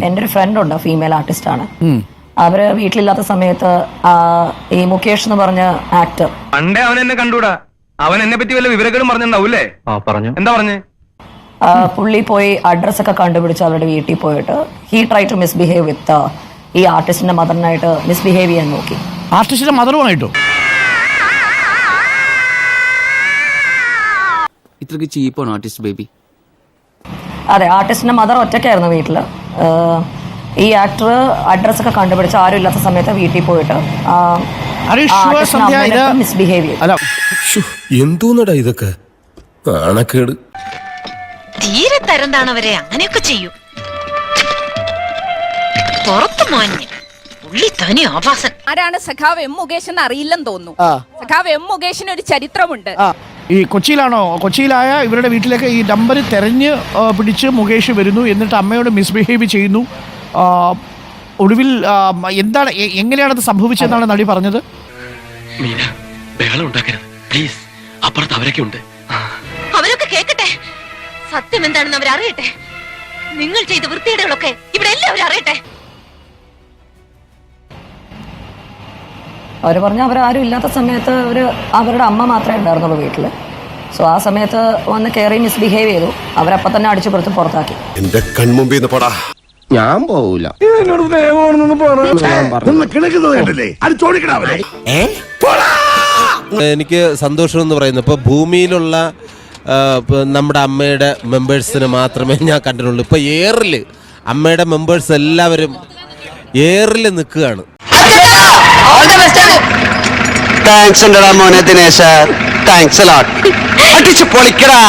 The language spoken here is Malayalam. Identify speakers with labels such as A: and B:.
A: എൻ്റെ ഒരു ഫ്രണ്ട് ഉണ്ട്, ഫീമെയിൽ ആർട്ടിസ്റ്റ് ആണ്. അവര് വീട്ടിലില്ലാത്ത സമയത്ത് ഈ മുകേഷ് എന്ന് പറഞ്ഞ ആക്ടർ,
B: പണ്ടേ അവൻ എന്നെ കണ്ടൂടാ, അവൻ എന്നെ പറ്റി വല്ല വിവരങ്ങളും പറഞ്ഞിട്ടുണ്ടാവൂലേ? പറഞ്ഞു. എന്താ പറഞ്ഞു?
A: പുള്ളി പോയി അഡ്രസ് ഒക്കെ കണ്ടുപിടിച്ച് അവരുടെ വീട്ടിൽ പോയിട്ട് ഹി ട്രൈ ടു മിസ്ബിഹേവ് വിത്ത് ഈ ആർട്ടിസ്റ്റിന്റെ മദറിനായിട്ട് മിസ്ബിഹേവ് ചെയ്യാൻ നോക്കി.
C: ആർട്ടിസ്റ്റിന്റെ മദറുമായിട്ടോ?
D: ഇത്രക്ക് ചീപ്പാണ് ആർട്ടിസ്റ്റ് ബേബി.
A: അതെ, ആർട്ടിസ്റ്റിന്റെ മദർ ഒറ്റയ്ക്കായിരുന്നു വീട്ടില്. ഈ ആക്ടർ അഡ്രസ് ഒക്കെ കണ്ടുപിടിച്ച് ആരും ഇല്ലാത്ത സമയത്ത് വീട്ടിൽ പോയിട്ട് മിസ്ബിഹേവ് ചെയ്തു.
E: എന്തോന്നടാ ഇതൊക്കെ? നാണക്കേട്.
F: തീരെ തരംതാണവരെ അങ്ങനെയൊക്കെ ചെയ്യും. പുറത്തു മോനെ പുള്ളി തനി ആഭാസൻ.
G: ആരാണ് സഖാവ് എം മുകേഷ് എന്ന് അറിയില്ലെന്ന് തോന്നുന്നു. സഖാവ് എം മുകേഷിന് ഒരു ചരിത്രമുണ്ട്.
C: ഈ കൊച്ചിയിലായ ഇവരുടെ വീട്ടിലേക്ക് ഈ നമ്പർ തെരഞ്ഞ് പിടിച്ച് മുകേഷ് വരുന്നു, എന്നിട്ട് അമ്മയോട് മിസ്ബിഹേവ് ചെയ്യുന്നു. ഒടുവിൽ എന്താണ്, എങ്ങനെയാണത് സംഭവിച്ചതെന്നാണ് നടി പറഞ്ഞത്.
H: മീന, ബഹളം ഉണ്ടാക്കരുത് പ്ലീസ്. അപ്പുറത്ത് അവരൊക്കെ ഉണ്ട്.
F: അവരൊക്കെ കേൾക്കട്ടെ, സത്യം എന്താണെന്ന് അവരറിയട്ടെ. നിങ്ങൾ ചെയ്ത വൃത്തികേടുകളൊക്കെ ഇവിടെ എല്ലാവരും അറിയട്ടെ.
A: അവർ പറഞ്ഞു അവരാരും ഇല്ലാത്ത സമയത്ത് അവരുടെ അമ്മ മാത്രമേ ഉണ്ടായിരുന്നുള്ളൂ വീട്ടില്. സോ ആ സമയത്ത് വന്ന് കയറി മിസ്ബിഹേവ് ചെയ്തു. അവരപ്പം തന്നെ അടിച്ചു പുറത്താക്കി.
E: എന്റെ കൺമുമ്പിൽ നിന്ന് പോടാ.
I: ഞാൻ പോവൂല.
J: എനിക്ക് സന്തോഷം എന്ന് പറയുന്നത്, ഇപ്പൊ ഭൂമിയിലുള്ള നമ്മുടെ അമ്മയുടെ മെമ്പേഴ്സിന് മാത്രമേ ഞാൻ കണ്ടിട്ടുള്ളൂ. ഇപ്പൊ എയറില് അമ്മയുടെ മെമ്പേഴ്സ് എല്ലാവരും എയറിൽ നിൽക്കുകയാണ്.
I: താങ്ക്സ് ഉണ്ടടാ മോനെ ദിനേശ, താങ്ക്സ് അടിച്ചു പൊളിക്കടാ.